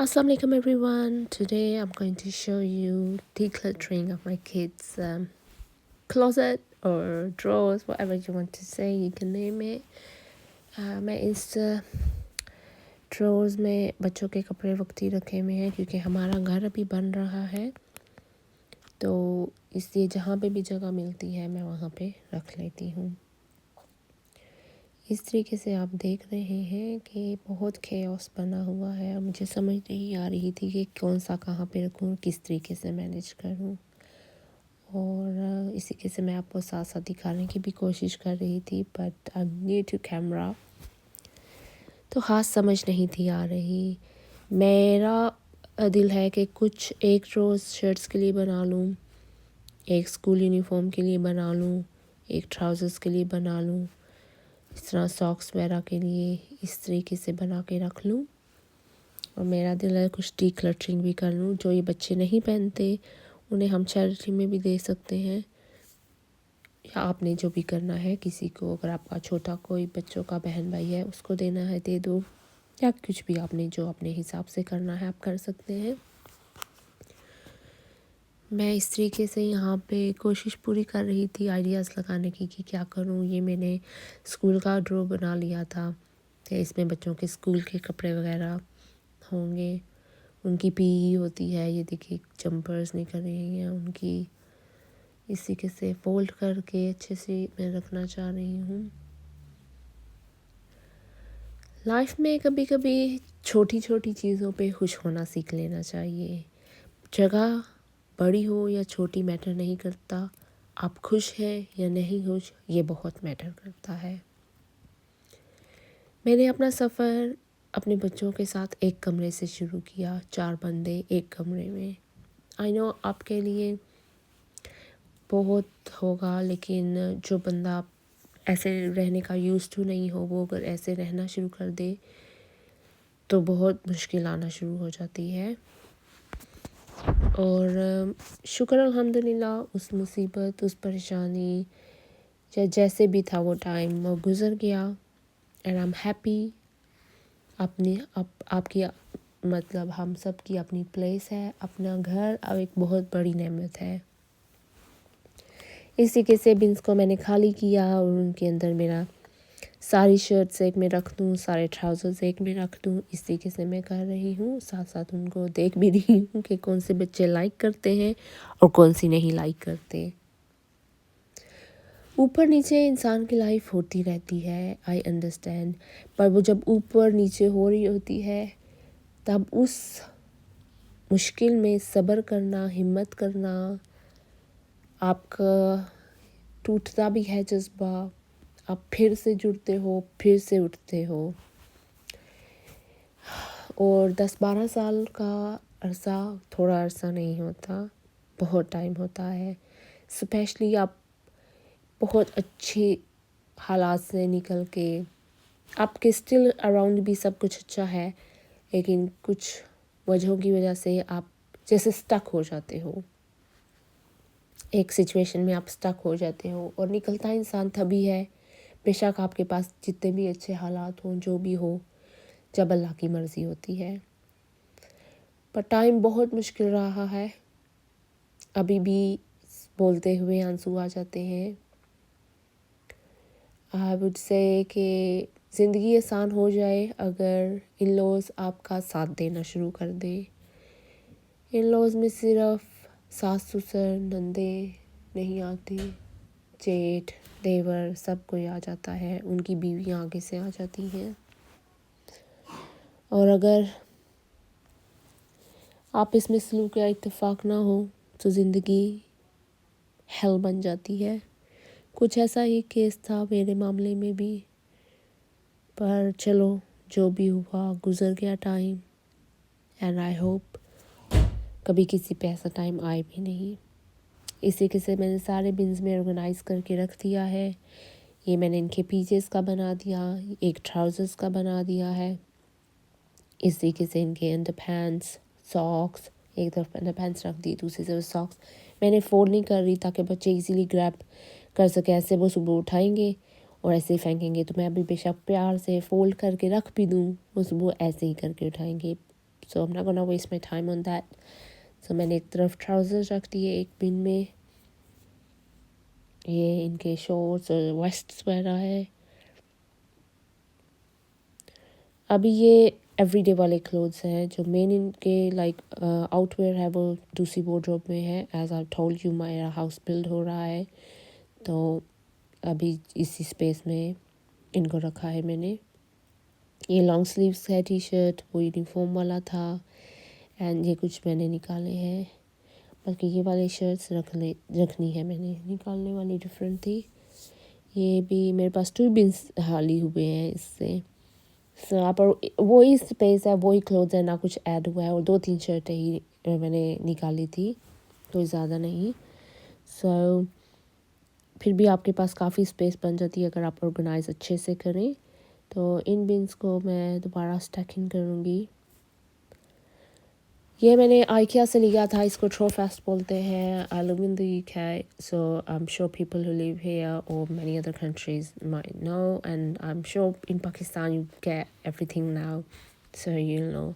Assalamu alaikum everyone. Today I'm going to show you decluttering of my kids' closet or drawers, whatever you want to say, you can name it. मैं इस drawers में बच्चों के कपड़े वक्ती रखे हुए हैं क्योंकि हमारा घर अभी बन रहा है, तो इसलिए जहाँ पे भी जगह मिलती है मैं वहाँ पे रख लेती हूँ। इस तरीके से आप देख रहे हैं कि बहुत केओस बना हुआ है और मुझे समझ नहीं आ रही थी कि कौन सा कहाँ पे रखूँ, किस तरीके से मैनेज करूँ। और इसी के से मैं आपको साथ साथ दिखाने की भी कोशिश कर रही थी, but I am new to camera, तो हाथ समझ नहीं थी आ रही। मेरा दिल है कि कुछ एक रोज़ शर्ट्स के लिए बना लूँ, एक स्कूल यूनिफॉर्म के लिए बना लूँ, एक ट्राउज़र्स के लिए बना लूँ, इस तरह सॉक्स वगैरह के लिए इस तरीके से बना के रख लूँ। और मेरा दिल है कुछ डीक्लटरिंग भी कर लूँ। जो ये बच्चे नहीं पहनते उन्हें हम चैरिटी में भी दे सकते हैं, या आपने जो भी करना है, किसी को अगर आपका छोटा कोई बच्चों का बहन भाई है उसको देना है दे दो, या कुछ भी आपने जो अपने हिसाब से करना है आप कर सकते हैं। मैं इस तरीके से यहाँ पे कोशिश पूरी कर रही थी आइडियाज़ लगाने की कि क्या करूँ। ये मैंने स्कूल का ड्रॉ बना लिया था कि इसमें बच्चों के स्कूल के कपड़े वगैरह होंगे, उनकी पीई होती है, ये देखिए जंपर्स निकल रही हैं उनकी, इसी के से फोल्ड करके अच्छे से मैं रखना चाह रही हूँ। लाइफ में कभी कभी छोटी छोटी चीज़ों पे खुश होना सीख लेना चाहिए। जगह बड़ी हो या छोटी मैटर नहीं करता, आप खुश हैं या नहीं खुश ये बहुत मैटर करता है। मैंने अपना सफ़र अपने बच्चों के साथ एक कमरे से शुरू किया, 4 बंदे एक कमरे में। आई नो आपके लिए बहुत होगा, लेकिन जो बंदा ऐसे रहने का यूज़ टू नहीं हो, वो अगर ऐसे रहना शुरू कर दे तो बहुत मुश्किल आना शुरू हो जाती है। और शुक्र अल्हम्दुलिल्लाह उस मुसीबत, उस परेशानी या जैसे भी था वो टाइम वो गुज़र गया, एंड आई एम हैप्पी। अपनी आपकी मतलब हम सब की अपनी प्लेस है, अपना घर अब एक बहुत बड़ी नेमत है। इस तरीके से बिन्स को मैंने खाली किया और उनके अंदर मेरा सारी शर्ट्स एक में रख दूँ, सारे ट्राउज़र्स एक में रख दूँ, इस तरीके से मैं कर रही हूँ। साथ साथ उनको देख भी रही हूँ कि कौन से बच्चे लाइक करते हैं और कौन सी नहीं लाइक करते। ऊपर नीचे इंसान की लाइफ होती रहती है, आई अंडरस्टैंड, पर वो जब ऊपर नीचे हो रही होती है तब उस मुश्किल में सब्र करना, हिम्मत करना, आपका टूटता भी है जज्बा, आप फिर से जुड़ते हो, फिर से उठते हो। और 10-12 साल का अरसा थोड़ा अरसा नहीं होता, बहुत टाइम होता है। स्पेशली आप बहुत अच्छे हालात से निकल के, आपके स्टिल अराउंड भी सब कुछ अच्छा है, लेकिन कुछ वजहों की वजह से आप जैसे स्टक हो जाते हो, एक सिचुएशन में आप स्टक हो जाते हो। और निकलता इंसान तभी है, बेशक आपके पास जितने भी अच्छे हालात हों, जो भी हो, जब अल्लाह की मर्ज़ी होती है। पर टाइम बहुत मुश्किल रहा है, अभी भी बोलते हुए आंसू आ जाते हैं। आई वुड से कि ज़िंदगी आसान हो जाए अगर इन लॉज़ आपका साथ देना शुरू कर दे। इन लॉज़ में सिर्फ सास ससुर नंदे नहीं आती, जेठ देवर सब कोई आ जाता है, उनकी बीवियाँ आगे से आ जाती हैं। और अगर आप इसमें सलूक या इत्तेफाक ना हो तो ज़िंदगी हेल बन जाती है। कुछ ऐसा ही केस था मेरे मामले में भी, पर चलो जो भी हुआ गुज़र गया टाइम, एंड आई होप कभी किसी पे ऐसा टाइम आए भी नहीं। इसी के से मैंने सारे बिन्स में ऑर्गेनाइज़ करके रख दिया है। ये मैंने इनके पीजेस का बना दिया, एक ट्राउज़र्स का बना दिया है, इस तरीके से इनके अंडर पैंट्स, सॉक्स, एक तरफ अंडर पैंट्स रख दी, दूसरी तरफ सॉक्स। मैंने फोल्ड नहीं कर रही ताकि बच्चे इजीली ग्रैब कर सके, ऐसे वो सुबह उठाएंगे और ऐसे ही फेंकेंगे, तो मैं अभी बेशक प्यार से फोल्ड करके रख भी दूँ, वो सुबह ऐसे ही करके उठाएंगे so I am not gonna waste my time on that. So मैंने एक तरफ ट्राउज़र्स रख दिए एक बिन में. ये इनके शॉर्ट्स और वेस्ट्स वगैरह है. अभी ये एवरीडे वाले क्लोथ्स हैं. जो मेन इनके लाइक आउटवेयर है वो दूसरी वार्डरोब में है. एज आई टोल्ड यू मेरा हाउस बिल्ड हो रहा है, तो अभी इसी स्पेस में इनको रखा है मैंने. ये लॉन्ग स्लीव्स है टी शर्ट, वो यूनिफॉर्म वाला था. एंड ये कुछ मैंने निकाले हैं, बल्कि ये वाली शर्ट्स रखनी है मैंने. निकालने वाली डिफरेंट थी. ये भी मेरे पास 2 बिन्स खाली हुए हैं इससे. सो यहाँ पर वही स्पेस है, वही क्लोथ्स है, ना कुछ ऐड हुआ है. और 2-3 शर्टें ही मैंने निकाली थी, कोई ज़्यादा नहीं. सो फिर भी आपके पास काफ़ी स्पेस बन जाती है अगर आप ऑर्गेनाइज अच्छे से करें. तो इन बिन्स को मैं दोबारा स्टैकिंग करूँगी. ये मैंने आइकिया से लिया था. इसको ट्रोफेस्ट बोलते हैं. I live in the UK, so I am sure people who live here और many other countries might know, and I'm sure in Pakistan you get everything now, so you'll know.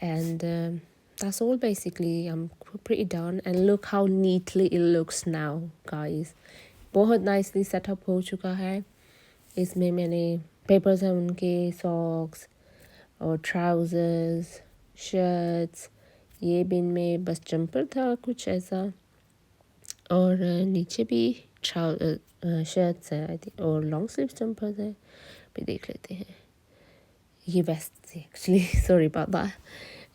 And that's all basically. I'm pretty done, and look how neatly it looks now, guys. बहुत nicely setup हो चुका है. इसमें मैंने papers हैं उनके, socks और trousers, shirts. ये बिन में बस जंपर था कुछ ऐसा, और नीचे भी शर्ट्स हैं आई थिंक, और लॉन्ग स्लीव जंपर्स हैं. भी देख लेते हैं. ये वेस्ट थी actually, sorry about that.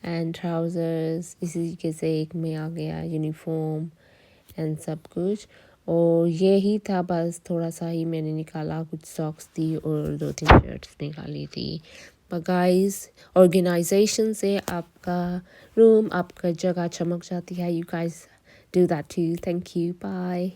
And trousers इसी के से एक में आ गया यूनिफॉर्म एंड सब कुछ. और ये ही था बस, थोड़ा सा ही मैंने निकाला. कुछ सॉक्स थी और 2-3 शर्ट्स निकाली थी. बट गाइस, ऑर्गेनाइजेशन से आपका रूम, आपका जगह चमक जाती है. You guys do that too. Thank you. Bye.